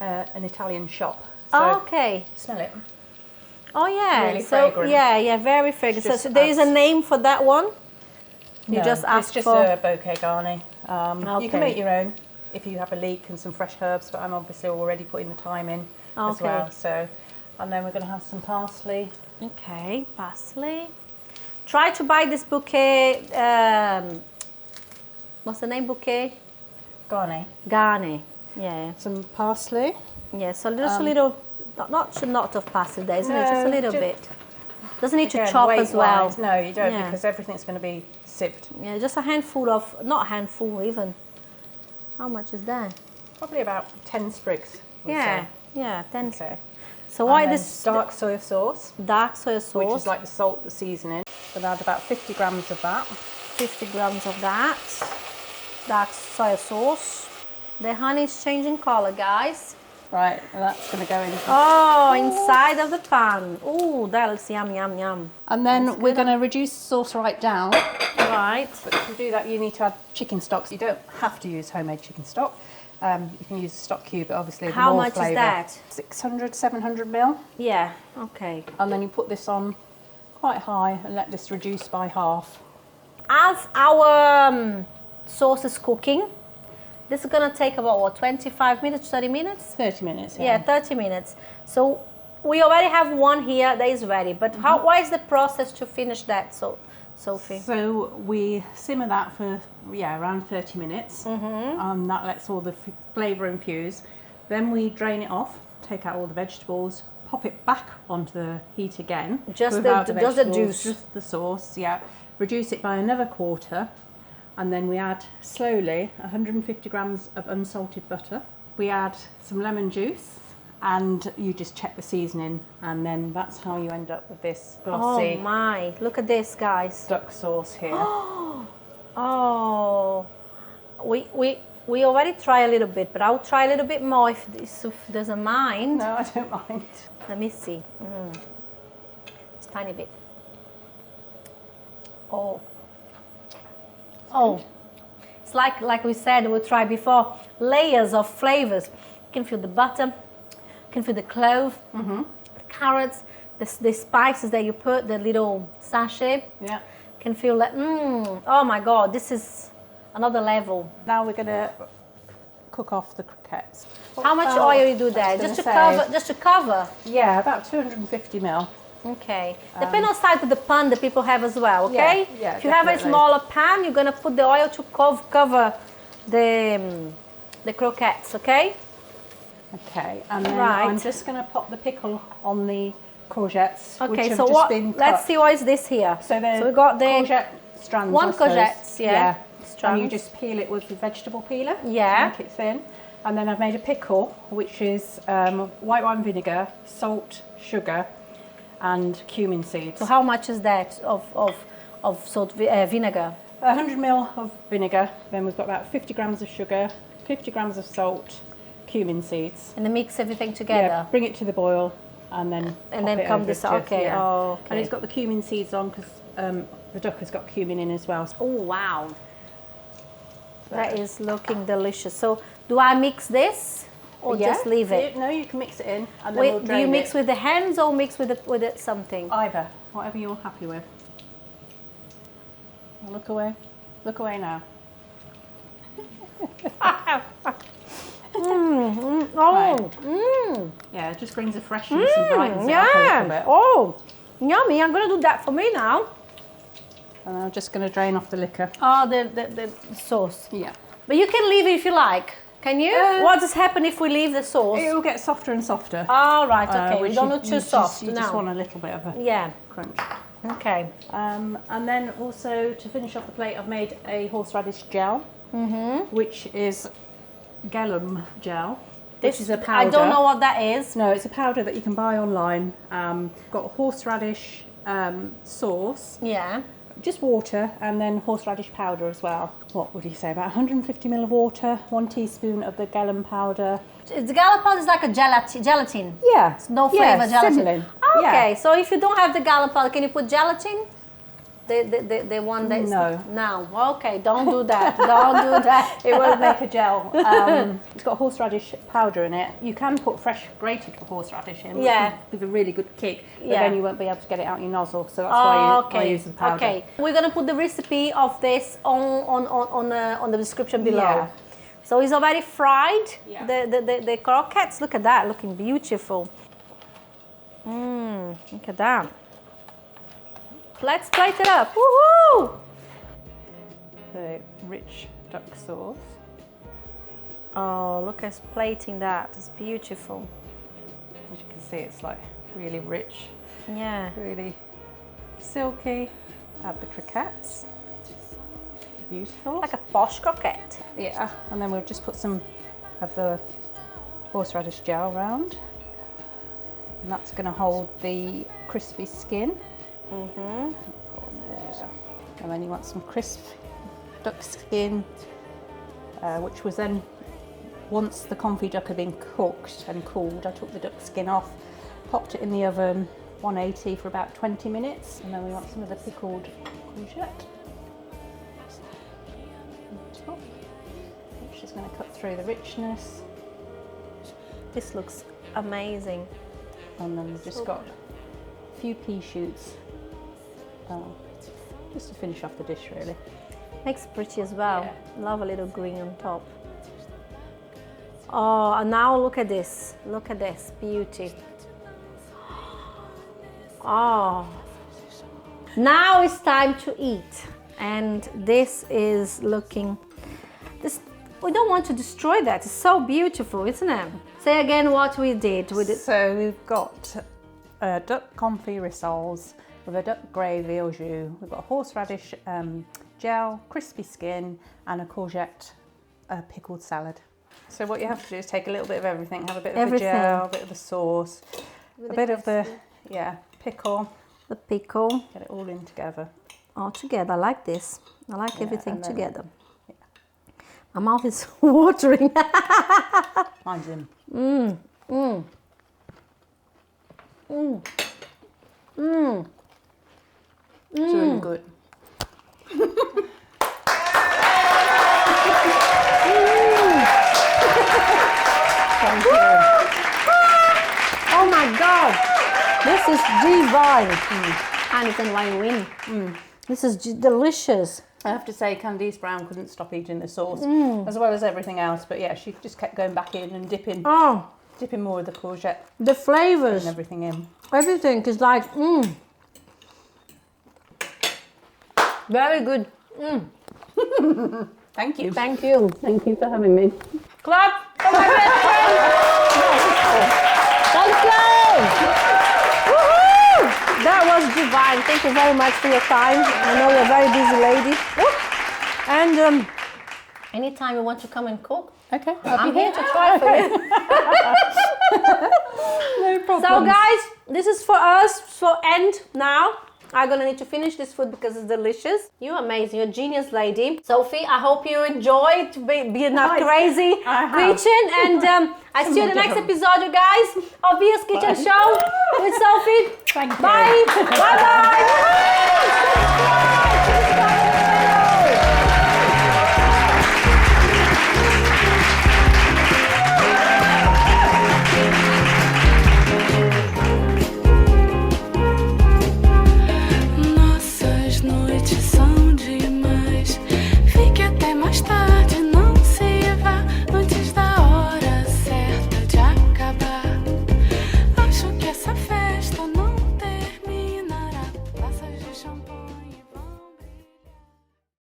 Speaker 2: an Italian shop. So
Speaker 1: Oh, okay.
Speaker 2: smell it.
Speaker 1: Oh yeah.
Speaker 2: Really
Speaker 1: so
Speaker 2: fragrant.
Speaker 1: yeah, very fragrant. So,
Speaker 2: Just
Speaker 1: there is a
Speaker 2: adds-
Speaker 1: name for that one. You
Speaker 2: No,
Speaker 1: just ask
Speaker 2: it's just
Speaker 1: for.
Speaker 2: a bouquet garni. You can
Speaker 1: Okay.
Speaker 2: make your own if you have a leek and some fresh herbs, but I'm obviously already putting the thyme in as
Speaker 1: Okay.
Speaker 2: well. So, and then we're going to have some parsley.
Speaker 1: Okay, parsley. Try to buy this bouquet. What's the name? Bouquet
Speaker 2: Garni.
Speaker 1: Garni. Yeah.
Speaker 2: some parsley.
Speaker 1: Yeah, so just a little, not of parsley there, isn't it? Just a little bit. Doesn't need to chop as well.
Speaker 2: No, you don't,
Speaker 1: Yeah.
Speaker 2: because everything's going to be sieved.
Speaker 1: Yeah, just a handful of, not a handful even. How much is that?
Speaker 2: Probably about 10 sprigs. we'll
Speaker 1: Yeah,
Speaker 2: say.
Speaker 1: yeah, 10.
Speaker 2: Okay.
Speaker 1: So why
Speaker 2: And then
Speaker 1: this
Speaker 2: dark soy sauce,
Speaker 1: dark soy sauce?
Speaker 2: which is like the salt, the seasoning. So I'll add about 50 grams of that.
Speaker 1: 50 grams of that. Dark soy sauce. The honey is changing color, guys.
Speaker 2: Right, and that's going to go in.
Speaker 1: Oh, inside of the pan. Oh, that looks yum, yum, yum.
Speaker 2: And then we're going to reduce the sauce right down.
Speaker 1: Right.
Speaker 2: But to do that, you need to add chicken stock. You don't have to use homemade chicken stock. You can use stock cube, but obviously the
Speaker 1: How
Speaker 2: more
Speaker 1: much
Speaker 2: flavour.
Speaker 1: is that?
Speaker 2: 600, 700 mil.
Speaker 1: Yeah, okay.
Speaker 2: And then you put this on quite high and let this reduce by half.
Speaker 1: As our sauce is cooking, this is gonna take about what, 25 minutes, 30 minutes?
Speaker 2: 30 minutes,
Speaker 1: Yeah, 30 minutes. So we already have one here that is ready, but what is the process to finish that, Sophie?
Speaker 2: So we simmer that for, around 30 minutes. That lets all the flavour infuse. Then we drain it off, take out all the vegetables, pop it back onto the heat again.
Speaker 1: Just
Speaker 2: without
Speaker 1: the
Speaker 2: vegetables,
Speaker 1: juice.
Speaker 2: Just the sauce, yeah. Reduce it by another quarter. And then we add slowly 150 grams of unsalted butter. We add some lemon juice and you just check the seasoning, and then that's how you end up with this glossy
Speaker 1: Oh my, look at this, guys.
Speaker 2: duck sauce here.
Speaker 1: Oh, we already try a little bit, but I'll try a little bit more if doesn't mind.
Speaker 2: No, I don't mind.
Speaker 1: Let me see. Just tiny bit. Oh, it's like we said, we tried before, layers of flavors. You can feel the butter, you can feel the clove, the carrots, the spices that you put, the little sachet.
Speaker 2: Yeah.
Speaker 1: You can feel that. Oh my God, this is another level.
Speaker 2: Now we're going to cook off the croquettes.
Speaker 1: How much oil you do there? Just to cover.
Speaker 2: Yeah, about 250 ml.
Speaker 1: Okay. Depending on the size of the pan that people have as well, okay?
Speaker 2: Yeah,
Speaker 1: if you have a
Speaker 2: definitely.
Speaker 1: smaller pan, you're going to put the oil to cover the croquettes, okay?
Speaker 2: Okay, and then
Speaker 1: Right.
Speaker 2: I'm just going to pop the pickle on the courgettes, which
Speaker 1: Okay,
Speaker 2: have
Speaker 1: so
Speaker 2: just been cut.
Speaker 1: let's see what is this here.
Speaker 2: So
Speaker 1: we got the
Speaker 2: courgette strands.
Speaker 1: one
Speaker 2: I suppose.
Speaker 1: courgettes, yeah.
Speaker 2: And
Speaker 1: Strands.
Speaker 2: you just peel it with the vegetable peeler.
Speaker 1: Yeah.
Speaker 2: To make it thin. And then I've made a pickle, which is white wine vinegar, salt, sugar, and cumin seeds.
Speaker 1: So how much is that of salt vinegar?
Speaker 2: 100 ml of vinegar. Then we've got about 50 grams of sugar, 50 grams of salt, cumin seeds.
Speaker 1: And then mix everything together.
Speaker 2: Yeah, bring it to the boil, and then
Speaker 1: come
Speaker 2: over
Speaker 1: this.
Speaker 2: to-
Speaker 1: Okay.
Speaker 2: yeah.
Speaker 1: Oh, okay.
Speaker 2: And it's got the cumin seeds on because the duck has got cumin in as well.
Speaker 1: Oh wow, that is looking delicious. So do I mix this or just leave it?
Speaker 2: No, you can mix it in, and then
Speaker 1: Wait,
Speaker 2: we'll
Speaker 1: do
Speaker 2: drain
Speaker 1: you mix
Speaker 2: it.
Speaker 1: with the hands or mix with something?
Speaker 2: Either, whatever you're happy with. Now look away. Look away now. Yeah, it just brings a freshness and brightens it up a little bit.
Speaker 1: Oh, yummy! I'm gonna do that for me now.
Speaker 2: And I'm just going to drain off the liquor.
Speaker 1: Oh, the sauce.
Speaker 2: Yeah.
Speaker 1: But you can leave it if you like. Can you? What does happen if we leave the sauce?
Speaker 2: It will get softer and softer.
Speaker 1: All right. Okay. We
Speaker 2: which
Speaker 1: don't
Speaker 2: you-
Speaker 1: know too
Speaker 2: you
Speaker 1: soft.
Speaker 2: You just want a little bit of a
Speaker 1: Yeah.
Speaker 2: crunch.
Speaker 1: Okay.
Speaker 2: And then also to finish off the plate, I've made a horseradish gel, which is gellum gel, which is a powder.
Speaker 1: I don't know what that is.
Speaker 2: No, it's a powder that you can buy online. Got horseradish sauce,
Speaker 1: Yeah.
Speaker 2: just water, and then horseradish powder as well. What would you say? About 150 ml of water, 1 teaspoon of the gellum powder.
Speaker 1: The gallopon is like a gelatin.
Speaker 2: Yeah.
Speaker 1: No flavor gelatin.
Speaker 2: Similar.
Speaker 1: Okay,
Speaker 2: Yeah.
Speaker 1: so if you don't have the gallopon, can you put gelatin? The one that's
Speaker 2: No.
Speaker 1: No. Okay, don't do that. Don't do that.
Speaker 2: It won't make a gel. It's got horseradish powder in it. You can put fresh grated horseradish in, which
Speaker 1: Yeah.
Speaker 2: will give a really good kick, but
Speaker 1: Yeah.
Speaker 2: then you won't be able to get it out your nozzle, so that's why I use the powder.
Speaker 1: Okay. We're gonna put the recipe of this on the description below.
Speaker 2: Yeah.
Speaker 1: So it's already fried.
Speaker 2: Yeah.
Speaker 1: The croquettes. Look at that, looking beautiful. Look at that. Let's plate it up. Woohoo!
Speaker 2: The rich duck sauce.
Speaker 1: Oh, look at us plating that. It's beautiful.
Speaker 2: As you can see, it's like really rich,
Speaker 1: Yeah.
Speaker 2: really silky. Add the croquettes. Beautiful.
Speaker 1: Like a posh croquette.
Speaker 2: Yeah, and then we'll just put some of the horseradish gel around. And that's going to hold the crispy skin.
Speaker 1: Mm-hmm.
Speaker 2: And then you want some crisp duck skin, which was then, once the confit duck had been cooked and cooled, I took the duck skin off, popped it in the oven, 180 for about 20 minutes. And then we want some of the pickled courgette on top, which is going to cut through the richness.
Speaker 1: This looks amazing.
Speaker 2: And then we've just got a few pea shoots, just to finish off the dish really.
Speaker 1: Makes pretty as well.
Speaker 2: Yeah.
Speaker 1: Love a little green on top. Oh, and now look at this. Look at this beauty. Oh, now it's time to eat. And this is looking, this, we don't want to destroy that. It's so beautiful, isn't it? Say again what we did with it.
Speaker 2: So we've got duck confit rissoles with a duck gravy au jus. We've got horseradish gel, crispy skin, and a courgette pickled salad. So what you have to do is take a little bit of everything. Have a bit of the gel, a bit of the sauce, a bit of the pickle.
Speaker 1: The pickle.
Speaker 2: Get it all in together.
Speaker 1: All together. I like this. I like everything
Speaker 2: then,
Speaker 1: together. My mouth is watering.
Speaker 2: Mine's in. It's really good.
Speaker 1: Oh my God, this is divine. And it's in wine win. This is delicious.
Speaker 2: I have to say, Candice Brown couldn't stop eating the sauce, as well as everything else. But yeah, she just kept going back in and dipping more of the courgette
Speaker 1: The flavors,
Speaker 2: and everything in.
Speaker 1: everything is like, very good.
Speaker 2: Thank you.
Speaker 1: Thank you. Thank you for having me. Clap for my best friend. Thank you. Woohoo! That was divine. Thank you very much for your time. I know you're a very busy lady. And anytime you want to come and cook,
Speaker 2: Okay,
Speaker 1: I'm here to try for you.
Speaker 2: No problem.
Speaker 1: So guys, this is for us for end now. I'm gonna need to finish this food because it's delicious. You're amazing, you're a genius lady. Sophie, I hope you enjoyed being a crazy kitchen. And I see you in the next episode, you guys, of Via's Kitchen Show with Sophie.
Speaker 2: Thank you.
Speaker 1: Bye. Bye bye.